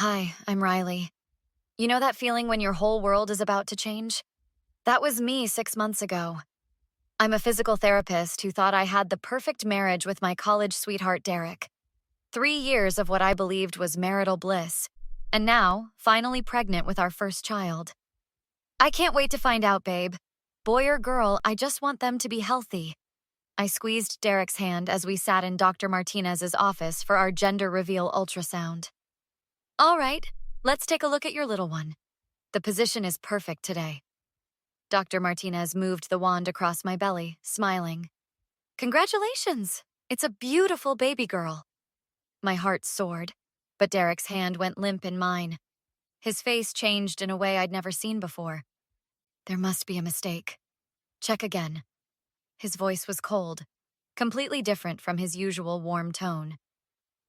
Hi, I'm Riley. You know that feeling when your whole world is about to change? That was me 6 months ago. I'm a physical therapist who thought I had the perfect marriage with my college sweetheart, Derek. 3 years of what I believed was marital bliss. And now, finally pregnant with our first child. I can't wait to find out, babe. Boy or girl, I just want them to be healthy. I squeezed Derek's hand as we sat in Dr. Martinez's office for our gender reveal ultrasound. All right, let's take a look at your little one. The position is perfect today. Dr. Martinez moved the wand across my belly, smiling. Congratulations! It's a beautiful baby girl. My heart soared, but Derek's hand went limp in mine. His face changed in a way I'd never seen before. There must be a mistake. Check again. His voice was cold, completely different from his usual warm tone.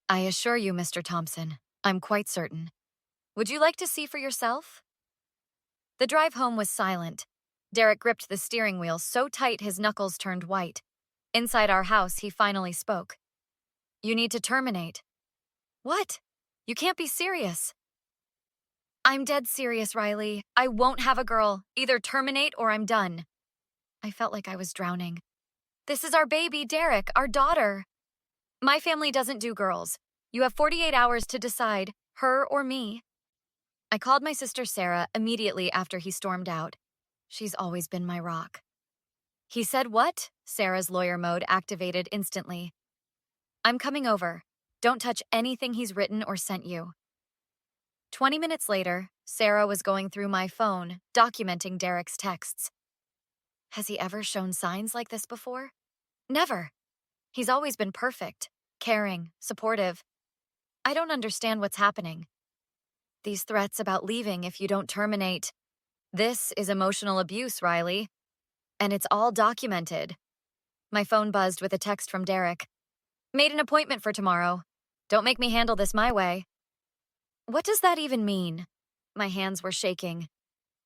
I assure you, Mr. Thompson, I'm quite certain. Would you like to see for yourself? The drive home was silent. Derek gripped the steering wheel so tight his knuckles turned white. Inside our house, he finally spoke. You need to terminate. What? You can't be serious. I'm dead serious, Riley. I won't have a girl. Either terminate or I'm done. I felt like I was drowning. This is our baby, Derek, our daughter. My family doesn't do girls. You have 48 hours to decide, her or me. I called my sister Sarah immediately after he stormed out. She's always been my rock. He said what? Sarah's lawyer mode activated instantly. I'm coming over. Don't touch anything he's written or sent you. 20 minutes later, Sarah was going through my phone, documenting Derek's texts. Has he ever shown signs like this before? Never. He's always been perfect, caring, supportive. I don't understand what's happening. These threats about leaving if you don't terminate. This is emotional abuse, Riley. And it's all documented. My phone buzzed with a text from Derek. Made an appointment for tomorrow. Don't make me handle this my way. What does that even mean? My hands were shaking.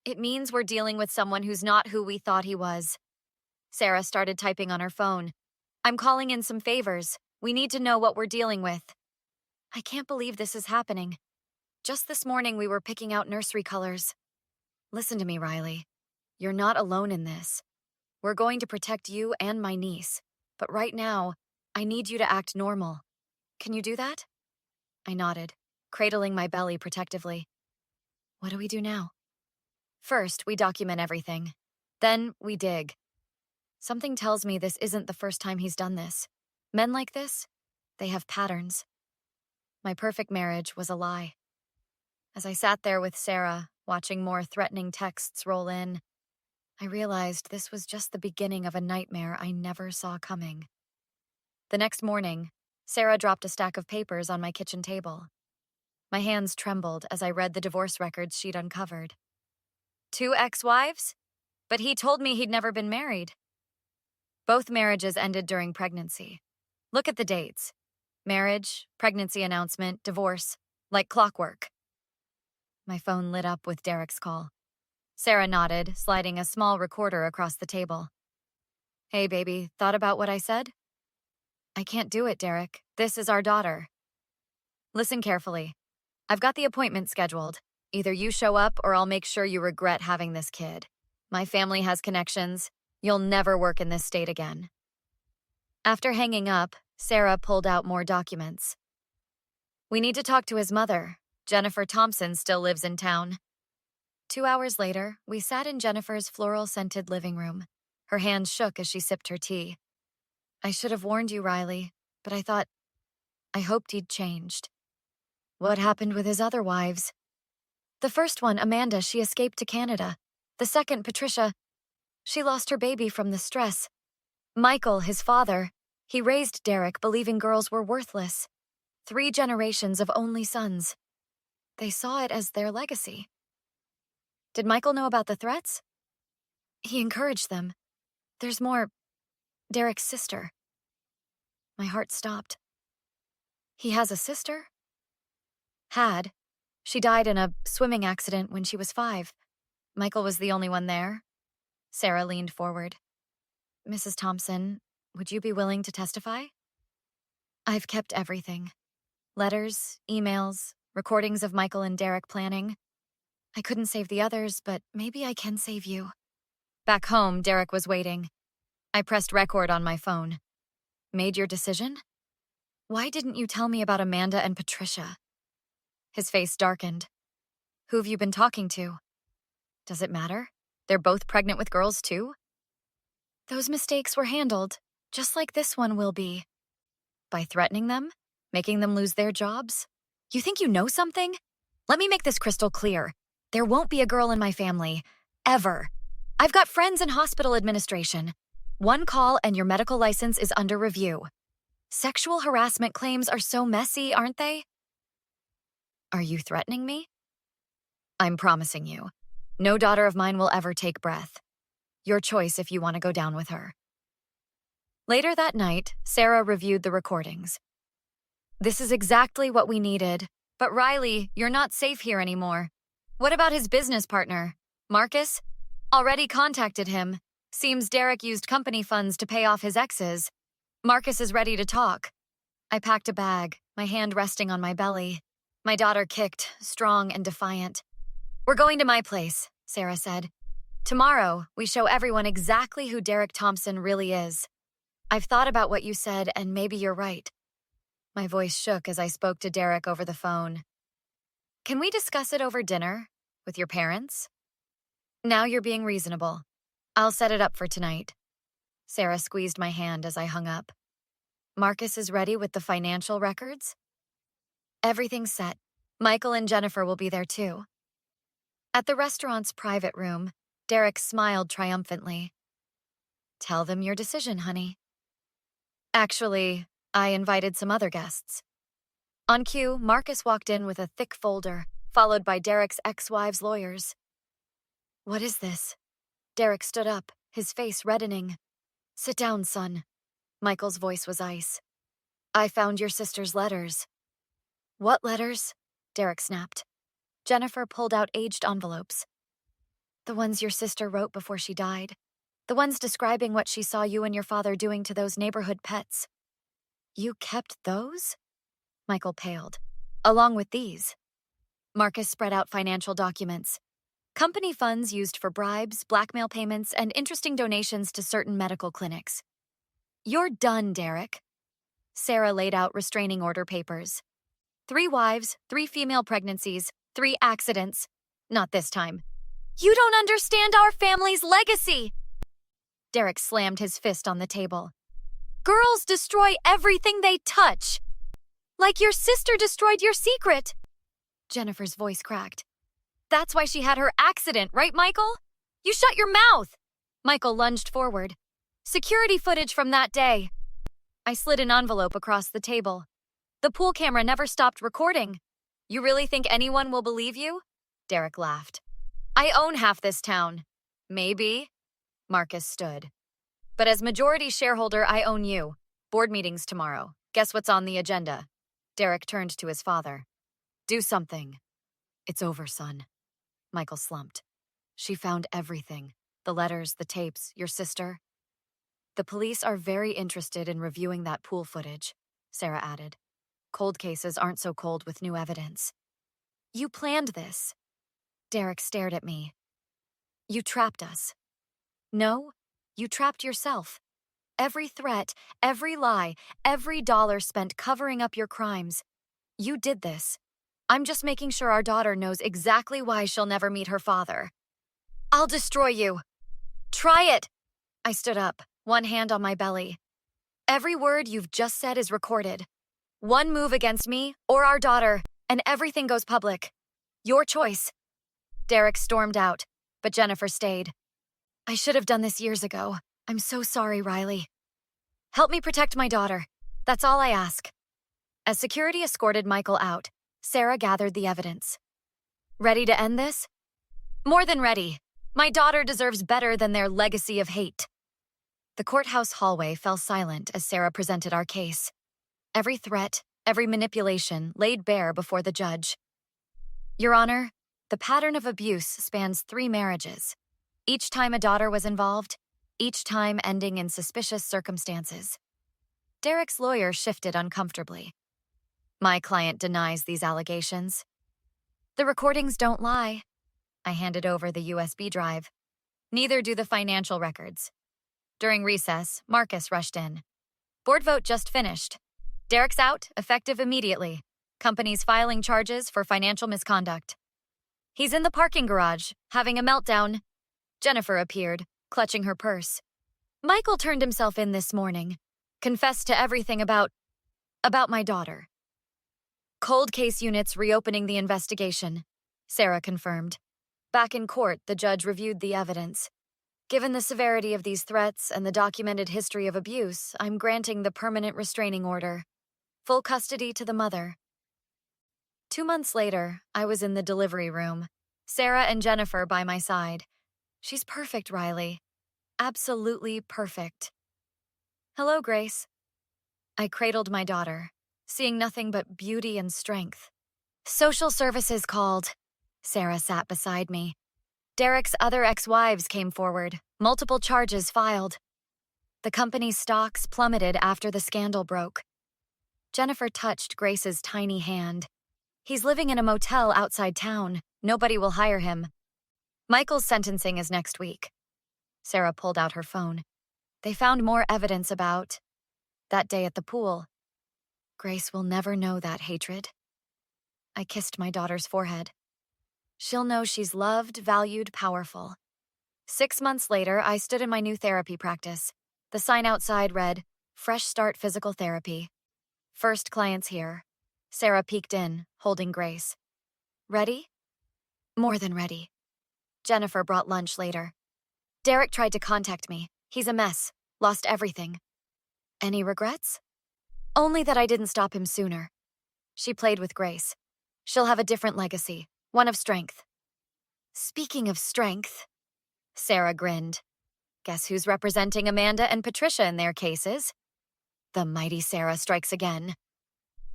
It means we're dealing with someone who's not who we thought he was. Sarah started typing on her phone. I'm calling in some favors. We need to know what we're dealing with. I can't believe this is happening. Just this morning we were picking out nursery colors. Listen to me, Riley. You're not alone in this. We're going to protect you and my niece. But right now, I need you to act normal. Can you do that? I nodded, cradling my belly protectively. What do we do now? First, we document everything. Then, we dig. Something tells me this isn't the first time he's done this. Men like this, they have patterns. My perfect marriage was a lie. As I sat there with Sarah, watching more threatening texts roll in, I realized this was just the beginning of a nightmare I never saw coming. The next morning, Sarah dropped a stack of papers on my kitchen table. My hands trembled as I read the divorce records she'd uncovered. 2 ex-wives? But he told me he'd never been married. Both marriages ended during pregnancy. Look at the dates. Marriage, pregnancy announcement, divorce, like clockwork. My phone lit up with Derek's call. Sarah nodded, sliding a small recorder across the table. Hey, baby, thought about what I said? I can't do it, Derek. This is our daughter. Listen carefully. I've got the appointment scheduled. Either you show up or I'll make sure you regret having this kid. My family has connections. You'll never work in this state again. After hanging up, Sarah pulled out more documents. We need to talk to his mother. Jennifer Thompson still lives in town. 2 hours later, we sat in Jennifer's floral-scented living room. Her hands shook as she sipped her tea. I should have warned you, Riley, but I hoped he'd changed. What happened with his other wives? The first one, Amanda, she escaped to Canada. The second, Patricia, she lost her baby from the stress. Michael, his father, he raised Derek believing girls were worthless. 3 generations of only sons. They saw it as their legacy. Did Michael know about the threats? He encouraged them. There's more. Derek's sister. My heart stopped. He has a sister? Had. She died in a swimming accident when she was 5. Michael was the only one there. Sarah leaned forward. Mrs. Thompson, would you be willing to testify? I've kept everything. Letters, emails, recordings of Michael and Derek planning. I couldn't save the others, but maybe I can save you. Back home, Derek was waiting. I pressed record on my phone. Made your decision? Why didn't you tell me about Amanda and Patricia? His face darkened. Who have you been talking to? Does it matter? They're both pregnant with girls too? Those mistakes were handled, just like this one will be. By threatening them? Making them lose their jobs? You think you know something? Let me make this crystal clear. There won't be a girl in my family. Ever. I've got friends in hospital administration. One call and your medical license is under review. Sexual harassment claims are so messy, aren't they? Are you threatening me? I'm promising you. No daughter of mine will ever take breath. Your choice if you want to go down with her. Later that night, Sarah reviewed the recordings. This is exactly what we needed. But Riley, you're not safe here anymore. What about his business partner, Marcus? Already contacted him. Seems Derek used company funds to pay off his exes. Marcus is ready to talk. I packed a bag, my hand resting on my belly. My daughter kicked, strong and defiant. We're going to my place, Sarah said. Tomorrow, we show everyone exactly who Derek Thompson really is. I've thought about what you said, and maybe you're right. My voice shook as I spoke to Derek over the phone. Can we discuss it over dinner? With your parents? Now you're being reasonable. I'll set it up for tonight. Sarah squeezed my hand as I hung up. Marcus is ready with the financial records? Everything's set. Michael and Jennifer will be there too. At the restaurant's private room, Derek smiled triumphantly. Tell them your decision, honey. Actually, I invited some other guests. On cue, Marcus walked in with a thick folder, followed by Derek's ex-wife's lawyers. What is this? Derek stood up, his face reddening. Sit down, son. Michael's voice was ice. I found your sister's letters. What letters? Derek snapped. Jennifer pulled out aged envelopes. The ones your sister wrote before she died. The ones describing what she saw you and your father doing to those neighborhood pets. You kept those? Michael paled. Along with these. Marcus spread out financial documents. Company funds used for bribes, blackmail payments, and interesting donations to certain medical clinics. You're done, Derek. Sarah laid out restraining order papers. 3 wives, 3 female pregnancies, 3 accidents. Not this time. You don't understand our family's legacy! Derek slammed his fist on the table. Girls destroy everything they touch. Like your sister destroyed your secret. Jennifer's voice cracked. That's why she had her accident, right, Michael? You shut your mouth! Michael lunged forward. Security footage from that day. I slid an envelope across the table. The pool camera never stopped recording. You really think anyone will believe you? Derek laughed. I own half this town. Maybe. Marcus stood. But as majority shareholder, I own you. Board meetings tomorrow. Guess what's on the agenda? Derek turned to his father. Do something. It's over, son. Michael slumped. She found everything. The letters, the tapes, your sister. The police are very interested in reviewing that pool footage, Sarah added. Cold cases aren't so cold with new evidence. You planned this. Derek stared at me. You trapped us. No, you trapped yourself. Every threat, every lie, every dollar spent covering up your crimes. You did this. I'm just making sure our daughter knows exactly why she'll never meet her father. I'll destroy you. Try it. I stood up, one hand on my belly. Every word you've just said is recorded. One move against me or our daughter, and everything goes public. Your choice. Derek stormed out, but Jennifer stayed. I should have done this years ago. I'm so sorry, Riley. Help me protect my daughter. That's all I ask. As security escorted Michael out, Sarah gathered the evidence. Ready to end this? More than ready. My daughter deserves better than their legacy of hate. The courthouse hallway fell silent as Sarah presented our case. Every threat, every manipulation laid bare before the judge. Your Honor, the pattern of abuse spans 3 marriages. Each time a daughter was involved, each time ending in suspicious circumstances. Derek's lawyer shifted uncomfortably. My client denies these allegations. The recordings don't lie. I handed over the USB drive. Neither do the financial records. During recess, Marcus rushed in. Board vote just finished. Derek's out, effective immediately. Company's filing charges for financial misconduct. He's in the parking garage, having a meltdown. Jennifer appeared, clutching her purse. Michael turned himself in this morning. Confessed to everything about my daughter. Cold case units reopening the investigation, Sarah confirmed. Back in court, the judge reviewed the evidence. Given the severity of these threats and the documented history of abuse, I'm granting the permanent restraining order. Full custody to the mother. 2 months later, I was in the delivery room. Sarah and Jennifer by my side. She's perfect, Riley. Absolutely perfect. Hello, Grace. I cradled my daughter, seeing nothing but beauty and strength. Social services called. Sarah sat beside me. Derek's other ex-wives came forward, multiple charges filed. The company's stocks plummeted after the scandal broke. Jennifer touched Grace's tiny hand. He's living in a motel outside town. Nobody will hire him. Michael's sentencing is next week. Sarah pulled out her phone. They found more evidence about that day at the pool. Grace will never know that hatred. I kissed my daughter's forehead. She'll know she's loved, valued, powerful. 6 months later, I stood in my new therapy practice. The sign outside read, Fresh Start Physical Therapy. First clients here. Sarah peeked in, holding Grace. Ready? More than ready. Jennifer brought lunch later. Derek tried to contact me. He's a mess. Lost everything. Any regrets? Only that I didn't stop him sooner. She played with Grace. She'll have a different legacy, one of strength. Speaking of strength, Sarah grinned. Guess who's representing Amanda and Patricia in their cases? The mighty Sarah strikes again.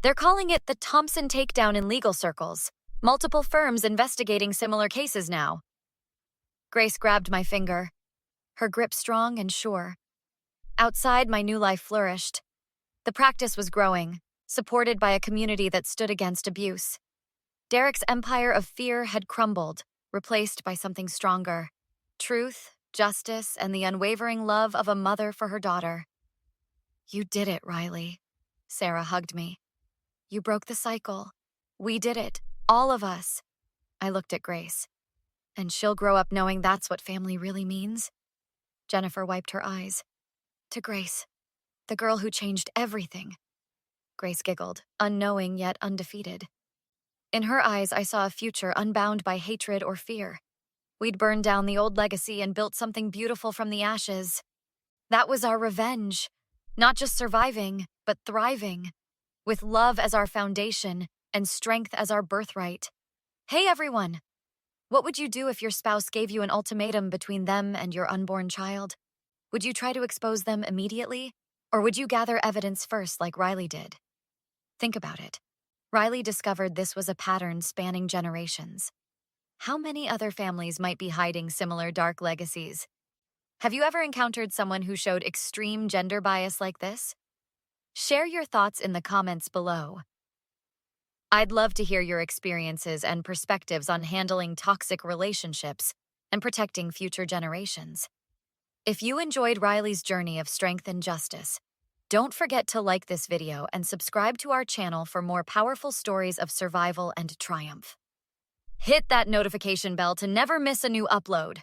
They're calling it the Thompson takedown in legal circles. Multiple firms investigating similar cases now. Grace grabbed my finger, her grip strong and sure. Outside, my new life flourished. The practice was growing, supported by a community that stood against abuse. Derek's empire of fear had crumbled, replaced by something stronger. Truth, justice, and the unwavering love of a mother for her daughter. You did it, Riley. Sarah hugged me. You broke the cycle. We did it. All of us. I looked at Grace. And she'll grow up knowing that's what family really means. Jennifer wiped her eyes. To Grace, the girl who changed everything. Grace giggled, unknowing yet undefeated. In her eyes, I saw a future unbound by hatred or fear. We'd burned down the old legacy and built something beautiful from the ashes. That was our revenge. Not just surviving, but thriving. With love as our foundation and strength as our birthright. Hey, everyone! What would you do if your spouse gave you an ultimatum between them and your unborn child? Would you try to expose them immediately? Or would you gather evidence first like Riley did? Think about it. Riley discovered this was a pattern spanning generations. How many other families might be hiding similar dark legacies? Have you ever encountered someone who showed extreme gender bias like this? Share your thoughts in the comments below. I'd love to hear your experiences and perspectives on handling toxic relationships and protecting future generations. If you enjoyed Riley's journey of strength and justice, don't forget to like this video and subscribe to our channel for more powerful stories of survival and triumph. Hit that notification bell to never miss a new upload.